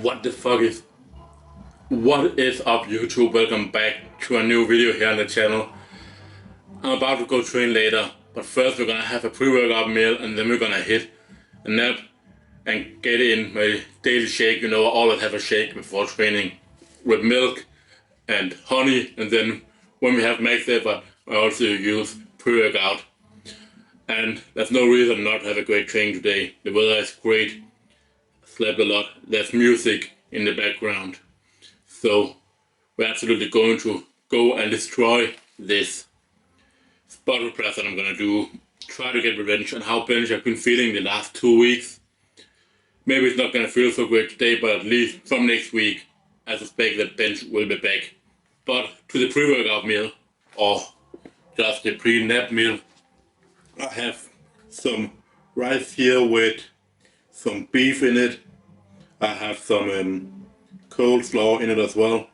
What is up, YouTube? Welcome back to a new video here on the channel. I'm about to go train later, but first we're gonna have a pre-workout meal and then we're gonna hit a nap and get in my daily shake. You know, I always have a shake before training with milk and honey, and then when we have max effort I also use pre-workout. And there's no reason not to have a great training today. The weather is great, slept a lot, there's music in the background. So we're absolutely going to go and destroy this bottle press that I'm gonna do. Try to get revenge on how bench I've been feeling the last 2 weeks. Maybe it's not gonna feel so great today, but at least from next week I suspect that bench will be back. But to the pre-workout meal, or just the pre-nap meal, I have some rice here with some beef in it. I have some coleslaw in it as well.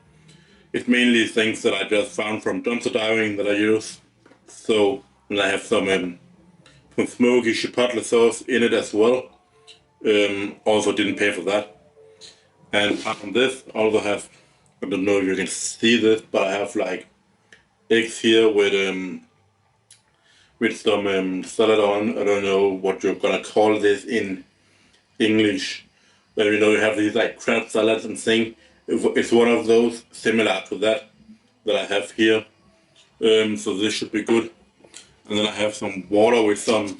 It's mainly things that I just found from dumpster diving that I use. So, and I have some smoky chipotle sauce in it as well. Also didn't pay for that. And apart from this, I also have, I don't know if you can see this, but I have like eggs here with some salad on. I don't know what you're gonna call this in English. But you know, you have these like crab salads and things. It's one of those similar to that I have here. So this should be good. And then I have some water with some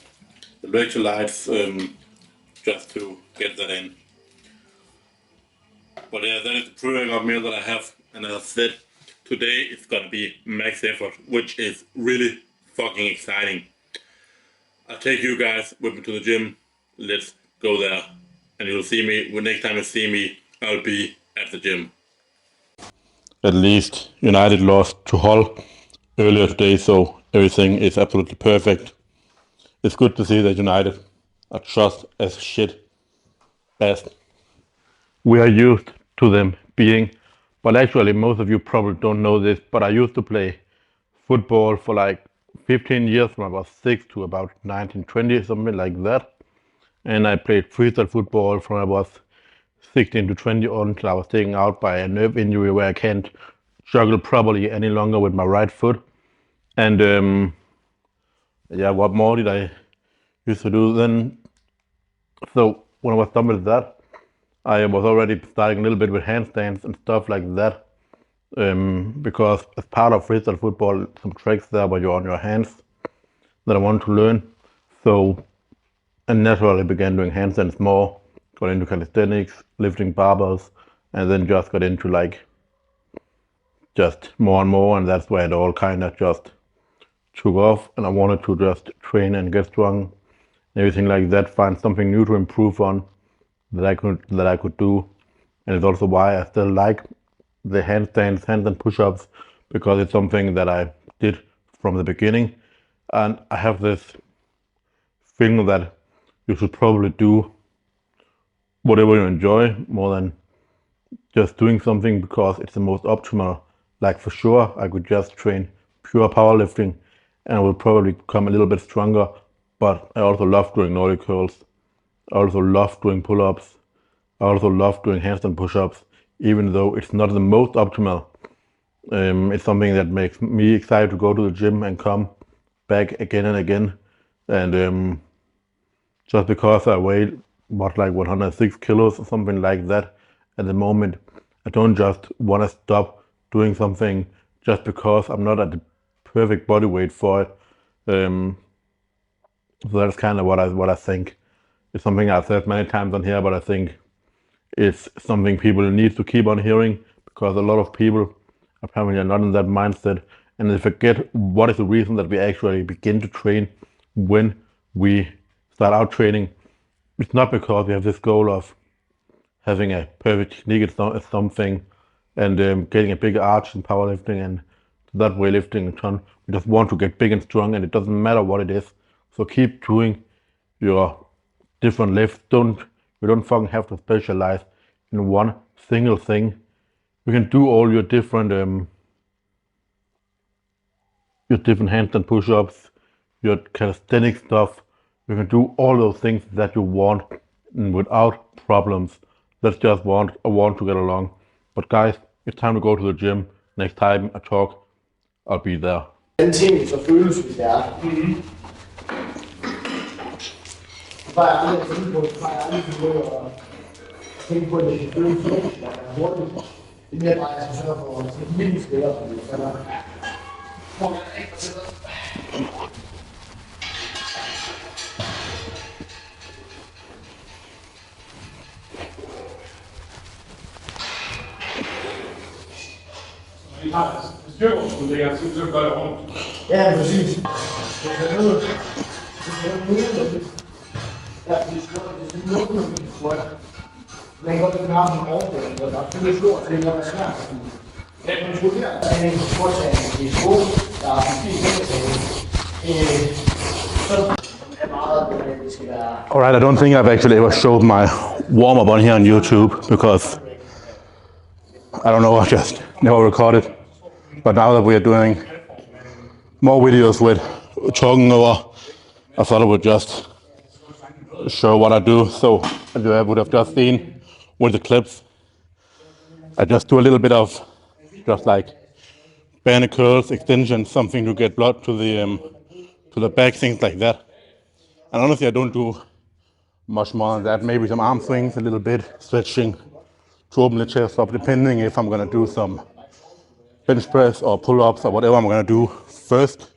electrolytes just to get that in. But yeah, that is the pre-workout meal that I have. And as I said, today it's gonna be max effort, which is really fucking exciting. I'll take you guys with me to the gym. Let's go there. And you'll see me, when next time you see me, I'll be at the gym. At least United lost to Hull earlier today, so everything is absolutely perfect. It's good to see that United are just as shit as we are used to them being. But actually, most of you probably don't know this, but I used to play football for like 15 years, from about 6 to about 19, 20, something like that. And I played freestyle football from I was 16 to 20 until I was taken out by a nerve injury where I can't juggle properly any longer with my right foot. And yeah, what more did I used to do then? So when I was done with that, I was already starting a little bit with handstands and stuff like that. Because as part of freestyle football, some tricks there where you're on your hands that I want to learn. So I naturally began doing handstands more, got into calisthenics, lifting barbells, and then just got into like just more and more, and that's where it all kind of just took off. And I wanted to just train and get strong, and everything like that, find something new to improve on that I could do. And it's also why I still like the handstands and push-ups, because it's something that I did from the beginning, and I have this feeling that you should probably do whatever you enjoy more than just doing something because it's the most optimal. Like for sure, I could just train pure powerlifting and I would probably become a little bit stronger, but I also love doing Nordic curls. I also love doing pull-ups. I also love doing handstand push-ups, even though it's not the most optimal. It's something that makes me excited to go to the gym and come back again and again. And just because I weigh like 106 kilos or something like that at the moment, I don't just want to stop doing something just because I'm not at the perfect body weight for it. So that's kind of what I think. It's something I've said many times on here, but I think it's something people need to keep on hearing, because a lot of people apparently are not in that mindset, and they forget what is the reason that we actually begin to train. When we start out training, it's not because we have this goal of having a perfect technique at something and getting a bigger arch in powerlifting and that weightlifting a ton. We just want to get big and strong, and it doesn't matter what it is. So keep doing your different lifts. You don't fucking have to specialize in one single thing. You can do all your different handstand push-ups, your calisthenic stuff. You can do all those things that you want without problems. Let's just want to get along. But guys, it's time to go to the gym. Next time I talk, I'll be there. Den ting, så føles vi der. Så bare aldrig at tænke på, så bare aldrig at tænke på, at det skal føles hurtigt, at det er hurtigt. Det er mere bare, at jeg skal sørge for at sætte mine spillere, fordi det er Vi har styrkeopskuldninger, så gør det rundt. Ja, præcis. Det er noget, ja, det er noget, man kan godt lide, at man har sådan en overføring, hvor der er selvfølgelig stort, så det kan være svært. Ja, man skulle her, der er en sportsag, det er sko, der er en fin så er meget, det skal være... Alright, I don't think I've actually ever showed my warm-up on here on YouTube because I don't know, I just never recorded. But now that we are doing more videos with talking over, I thought I would just show what I do. So as you would have just seen with the clips, I just do a little bit of just like band curls, extensions, something to get blood to the back, things like that. And honestly, I don't do much more than that. Maybe some arm swings, a little bit stretching to open the chest up, depending if I'm gonna do some bench press or pull-ups or whatever I'm gonna do first.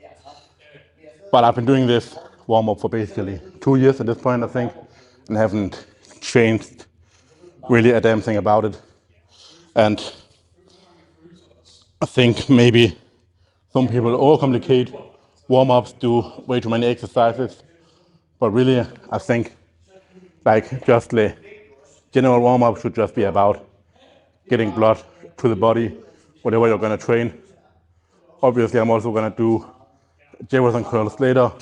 But I've been doing this warm-up for basically 2 years at this point, I think, and haven't changed really a damn thing about it. And I think maybe some people overcomplicate warm-ups, do way too many exercises, but really I think like just the general warm-up should just be about getting blood to the body, whatever you're gonna train. Obviously, I'm also gonna do Jefferson curls later,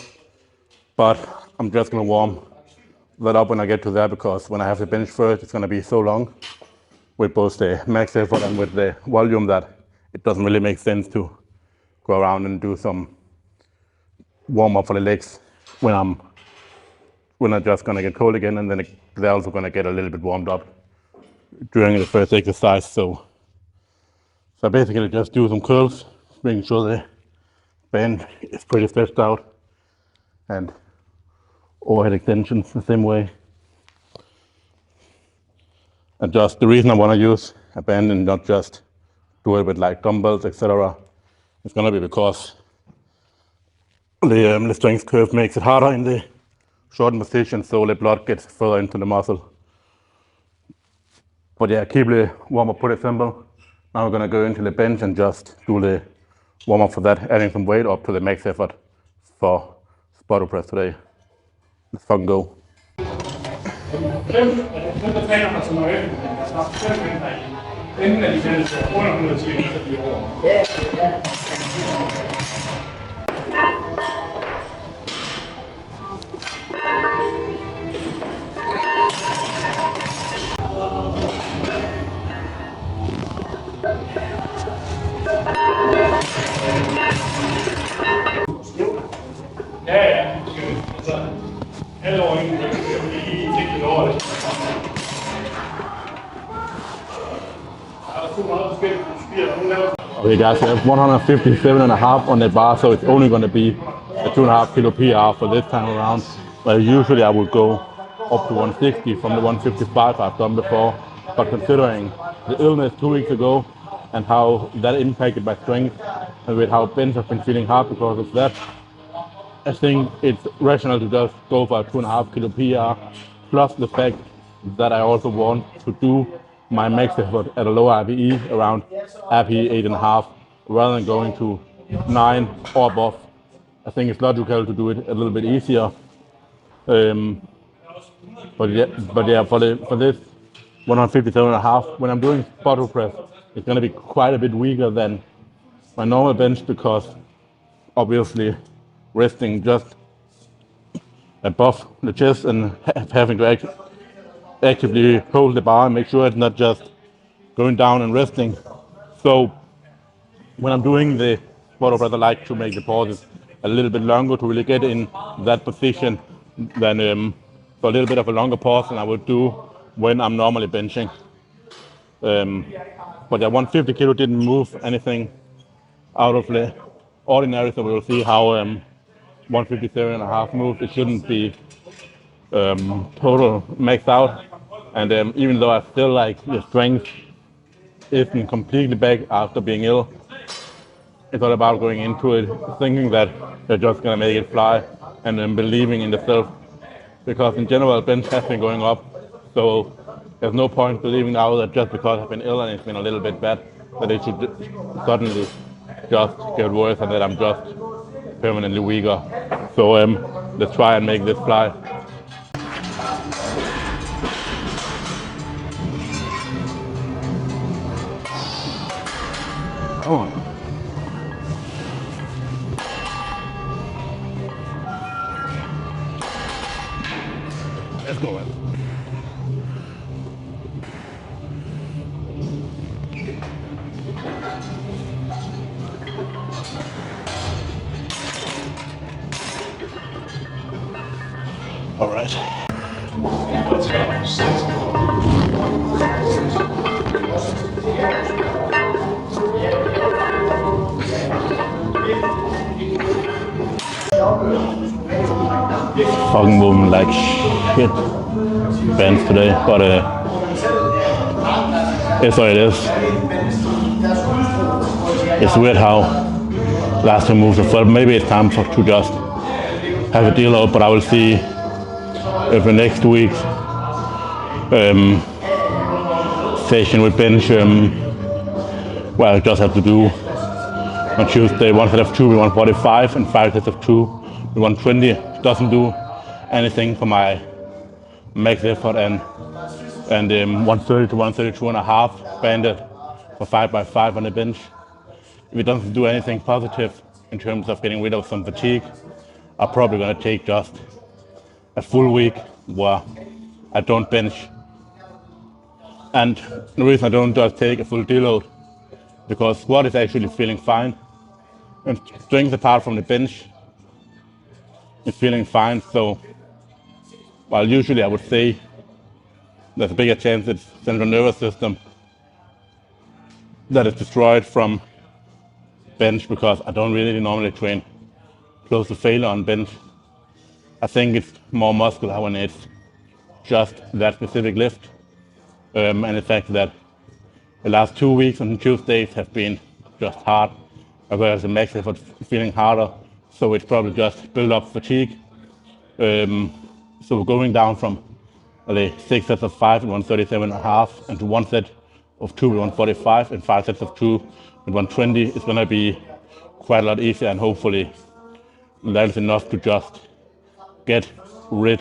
but I'm just gonna warm that up when I get to there, because when I have the bench first, it's gonna be so long with both the max effort and with the volume that it doesn't really make sense to go around and do some warm up for the legs when I'm just gonna get cold again, and then they're also gonna get a little bit warmed up during the first exercise. So I basically just do some curls, making sure the band is pretty stretched out, and overhead extensions the same way. And just the reason I want to use a band and not just do it with like dumbbells, etc., it's gonna be because the strength curve makes it harder in the shortened position, so the blood gets further into the muscle. But yeah, keep the warm-up pretty simple. Now we're gonna go into the bench and just do the warm-up for that, adding some weight up to the max effort for bottom press today. Let's fucking go. Hvem der træner mig så nøje, altså der er 5 mænd derinde. Enten er de fælles under 100 kilo, så bliver over. Ja. Ja. Altså, alle over inden, det er lige tænkt over det. Der er 2 meget forskellige filosofier. Okay guys, we have 157.5 on the bar, so it's only going to be a 2.5 kilo PR for this time around. But usually I would go up to 160 from the 155 I've done before. But considering the illness 2 weeks ago and how that impacted my strength, and with how bench has been feeling hard because of that, I think it's rational to just go for a 2.5 kilo PR, plus the fact that I also want to do my max effort at a lower RPE, around RPE 8.5, rather than going to 9 or above. I think it's logical to do it a little bit easier. But yeah, for this 157.5, when I'm doing bottle press, it's going to be quite a bit weaker than my normal bench, because obviously resting just above the chest and having to actively hold the bar and make sure it's not just going down and resting. So when I'm doing the bottle press, I like to make the pauses a little bit longer to really get in that position than so a little bit of a longer pause than I would do when I'm normally benching. But yeah, 150 kilo didn't move anything out of the ordinary, so we'll see how 157.5 moves. It shouldn't be total maxed out, and even though I feel like the strength isn't completely back after being ill, it's all about going into it thinking that they're just gonna make it fly, and then believing in yourself. Because in general, bench has been going up, so there's no point believing now that just because I've been ill and it's been a little bit bad, that it should suddenly just get worse and that I'm just permanently weaker. So let's try and make this fly. Oh. Let's go, man. All right. Fucking moving like shit bands today, but it's what it is. It's weird how last two moves I felt maybe it's time to just have a deal out, but I will see if the next week's session with bench well, I just have to do on Tuesday 1 set of 2 with 145 and 5 sets of 2 with 120. Doesn't do anything for my max effort, and 130 to 132.5 banded for 5x5 on the bench. If it doesn't do anything positive in terms of getting rid of some fatigue, I'm probably gonna take just a full week where I don't bench. And the reason I don't just take a full deload, because squat is actually feeling fine, and strength apart from the bench is feeling fine. So while usually I would say there's a bigger chance it's central nervous system that is destroyed from bench, because I don't really normally train close to failure on bench. I think it's more muscular when it's just that specific lift, and the fact that the last 2 weeks on Tuesdays have been just hard, whereas the max effort feeling harder, so it's probably just build up fatigue. So going down from 6 sets of 5 and 137.5 and to 1 set of 2 with 145 and 5 sets of 2 with 120 is going to be quite a lot easier, and hopefully that is enough to just get rid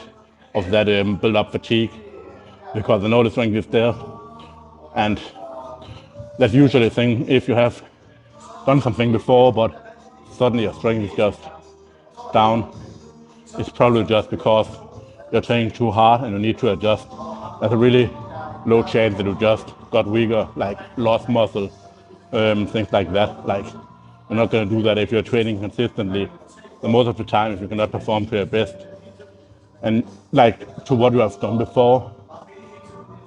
of that build up fatigue, because I know the strength is there, and that's usually the thing. If you have done something before but suddenly your strength is just down, it's probably just because you're training too hard and you need to adjust. There's a really low chance that you just got weaker, like lost muscle, things like that. Like, you're not going to do that if you're training consistently. So most of the time, if you cannot perform to your best, and like to what you have done before,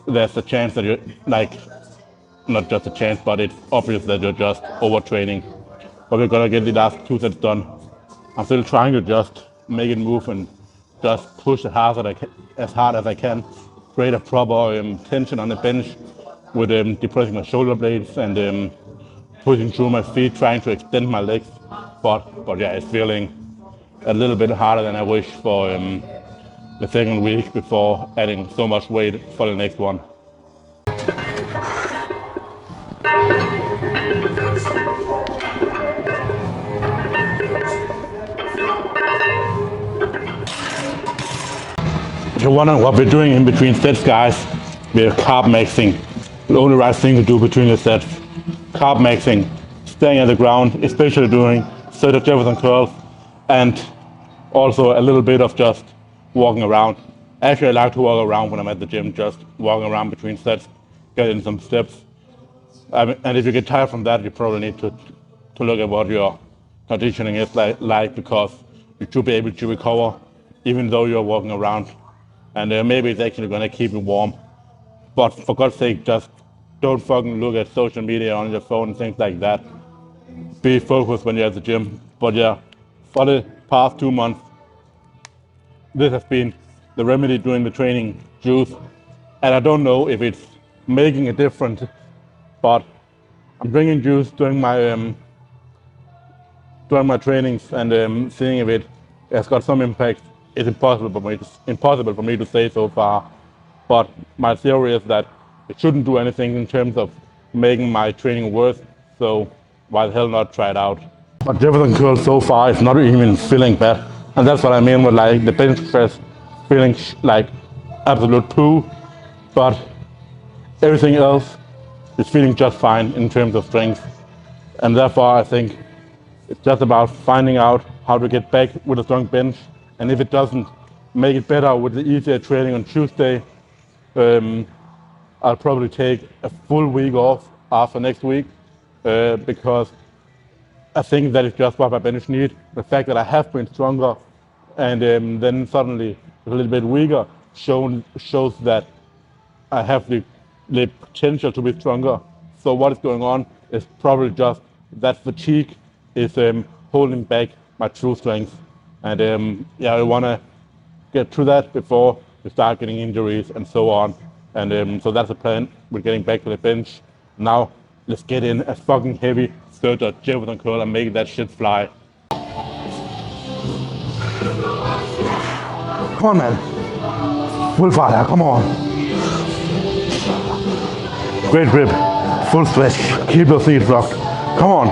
there's a chance that you're like, not just a chance, but it's obvious that you're just overtraining. But we're gonna get the last 2 sets done. I'm still trying to just make it move and just push as hard as I can, create a proper tension on the bench with depressing my shoulder blades and pushing through my feet, trying to extend my legs. But yeah, it's feeling a little bit harder than I wish for the second week before adding so much weight for the next one. If you're wondering what we're doing in between sets, guys, we're carb maxing. The only right thing to do between the sets. Carb maxing, staying at the ground, especially doing set of Jefferson curls, and also a little bit of just walking around. Actually, I like to walk around when I'm at the gym, just walking around between sets, get in some steps. And if you get tired from that, you probably need to look at what your conditioning is like, because you should be able to recover even though you're walking around. And maybe it's actually going to keep you warm But for God's sake, just don't fucking look at social media on your phone and things like that. Be focused when you're at the gym. But yeah, for the past 2 months, this has been the remedy during the training, juice. And I don't know if it's making a difference, but I'm drinking juice during my trainings and seeing if it has got some impact. It's impossible for me to say so far. But my theory is that it shouldn't do anything in terms of making my training worse. So why the hell not try it out? But Jefferson curl so far is not even feeling bad. And that's what I mean with like the bench press feeling like absolute poo. But everything else is feeling just fine in terms of strength. And therefore I think it's just about finding out how to get back with a strong bench. And if it doesn't make it better with the easier training on Tuesday, I'll probably take a full week off after next week because I think that is just what my bench needs. The fact that I have been stronger and then suddenly a little bit weaker shows that I have the potential to be stronger. So what is going on is probably just that fatigue is holding back my true strength. And yeah, I want to get through that before we start getting injuries and so on. And so that's the plan. We're getting back to the bench. Now let's get in a fucking heavy third or Jefferson curl and make that shit fly. Come on, man. Full fire, come on. Great grip, full stretch, keep your feet locked. Come on.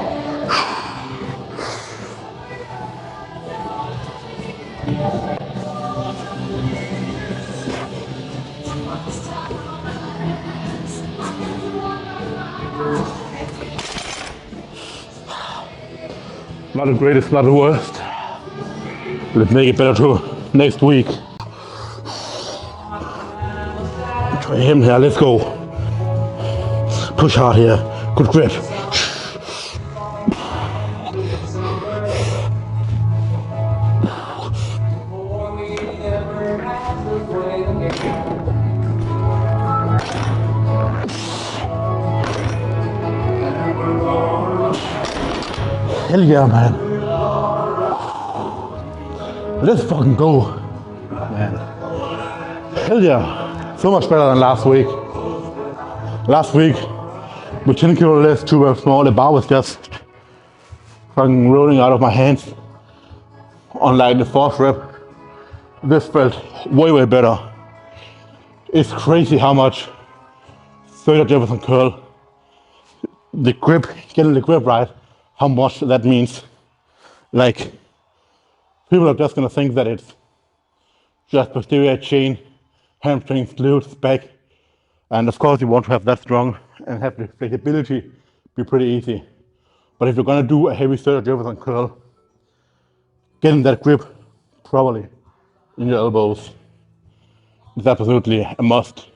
Not the greatest, not the worst. Let's make it better too next week. Try him here, let's go. Push hard here, good grip. Hell yeah, man. Let's fucking go, man. Hell yeah. So much better than last week. Last week, with 10 kilo less, 2 reps more, the bar was just fucking rolling out of my hands on like the 4th rep. This felt way better. It's crazy how much third Jefferson curl, the grip, getting the grip right, how much that means. Like, people are just gonna think that it's just posterior chain, hamstrings, glutes, back. And of course you want to have that strong and have the flexibility be pretty easy. But if you're gonna do a heavy third Jefferson curl, getting that grip properly in your elbows is absolutely a must.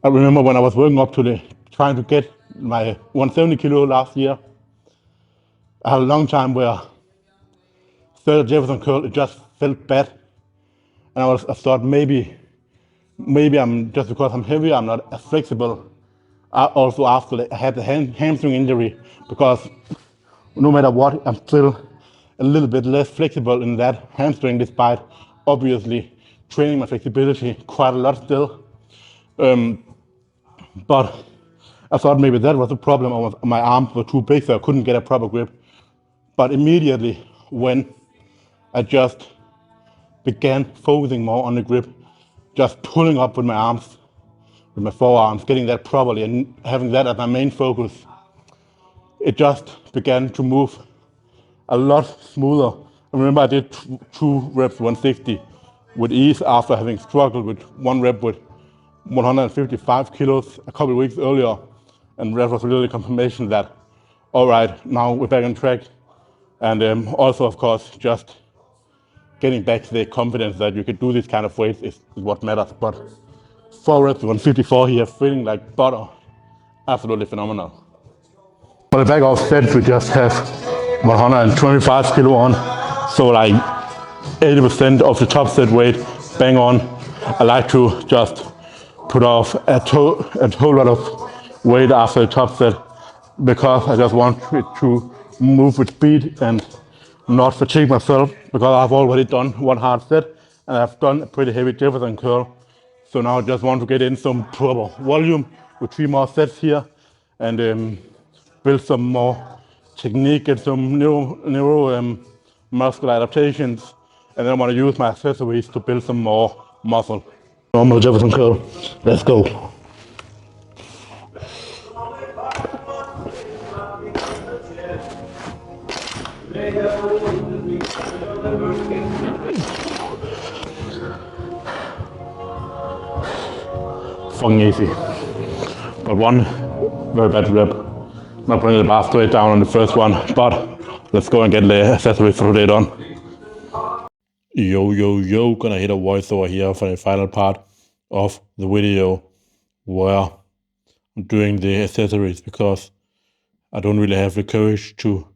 I remember when I was working up to trying to get my 170 kilo last year, I had a long time where third Jefferson curl, it just felt bad. And I thought maybe I'm, just because I'm heavy, I'm not as flexible. Also after I had the hamstring injury, because no matter what, I'm still a little bit less flexible in that hamstring, despite obviously training my flexibility quite a lot still. But I thought maybe that was the problem, or my arms were too big so I couldn't get a proper grip. But immediately when I just began focusing more on the grip, just pulling up with my arms, with my forearms, getting that properly and having that as my main focus, it just began to move a lot smoother. I remember I did 2 reps 160 with ease after having struggled with 1 rep with 155 kilos a couple of weeks earlier. And that was really confirmation that, all right, now we're back on track. And also, of course, just getting back to the confidence that you can do this kind of weights is what matters. But 4 reps, 154 here, feeling like butter. Absolutely phenomenal. For the back off set, we just have 125 kilo on. So like 80% of the top set weight, bang on. I like to just put off a whole lot of weight after the top set, because I just want it to move with speed and not fatigue myself, because I've already done one hard set and I've done a pretty heavy Jefferson curl. So now I just want to get in some proper volume with 3 more sets here and build some more technique and some neuro muscular adaptations. And then I want to use my accessories to build some more muscle. Normal Jefferson curl. Let's go. Fucking easy. But one very bad rep. Not bringing the bar straight down on the first one, but let's go and get the accessories for today done. Yo, gonna hit a voiceover here for the final part of the video where I'm doing the accessories, because I don't really have the courage to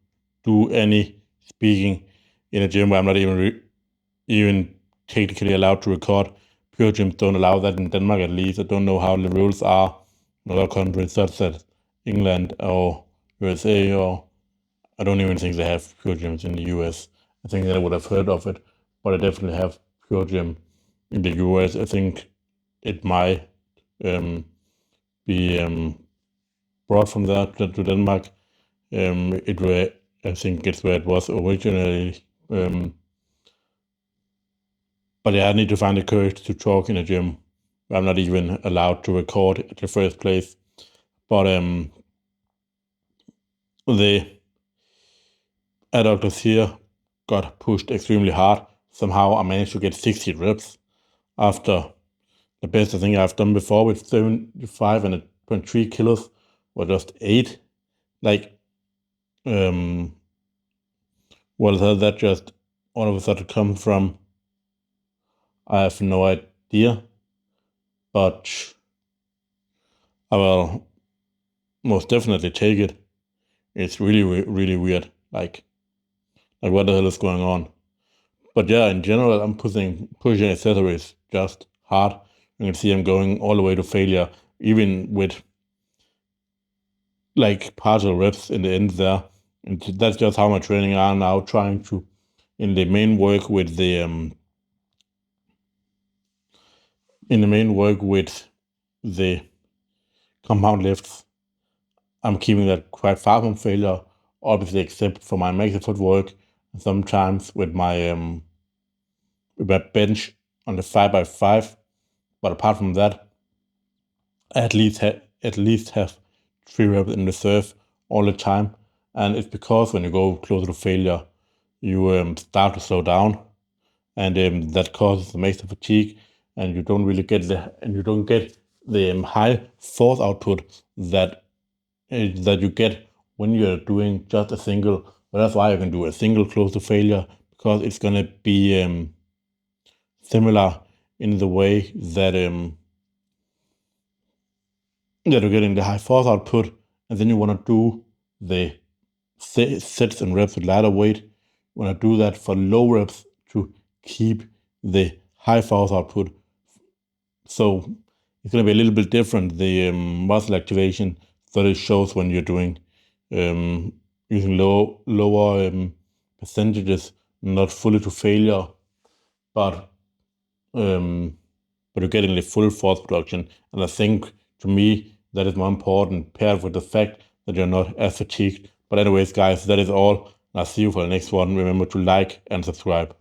do any speaking in a gym where I'm not even technically allowed to record. Pure gyms don't allow that in Denmark, at least. I don't know how the rules are in other countries such as England or USA, or I don't even think they have pure gyms in the US. I think that I would have heard of it, but I definitely have pure gym in the US. I think it might be brought from that to Denmark. I think it's where it was originally. But yeah, I need to find the courage to talk in a gym. I'm not even allowed to record at the first place. But the adductors here got pushed extremely hard. Somehow I managed to get 60 reps after the best I think I've done before with 75 and 0.3 kilos or just 8. Like, what has that just all of a sudden come from? I have no idea, but I will most definitely take it. It's really weird. Like what the hell is going on? But yeah, in general, I'm pushing accessories just hard. You can see I'm going all the way to failure, even with like partial reps in the end there. And that's just how my training are now, trying to, in the main work with the compound lifts, I'm keeping that quite far from failure, obviously, except for my maxi footwork, and sometimes with my bench on the 5x5. But apart from that, I at least have 3 reps in reserve all the time. And it's because when you go closer to failure, you start to slow down, and that causes major fatigue, and you don't get the high force output that you get when you're doing just a single. But that's why you can do a single close to failure, because it's gonna be similar in the way that you're getting the high force output, and then you want to do the sets and reps with lighter weight. You want to do that for low reps to keep the high force output. So it's going to be a little bit different. The muscle activation study shows when you're doing using lower percentages, not fully to failure, but you're getting the full force production. And I think, to me, that is more important, paired with the fact that you're not as fatigued. But anyways, guys, that is all. I'll see you for the next one. Remember to like and subscribe.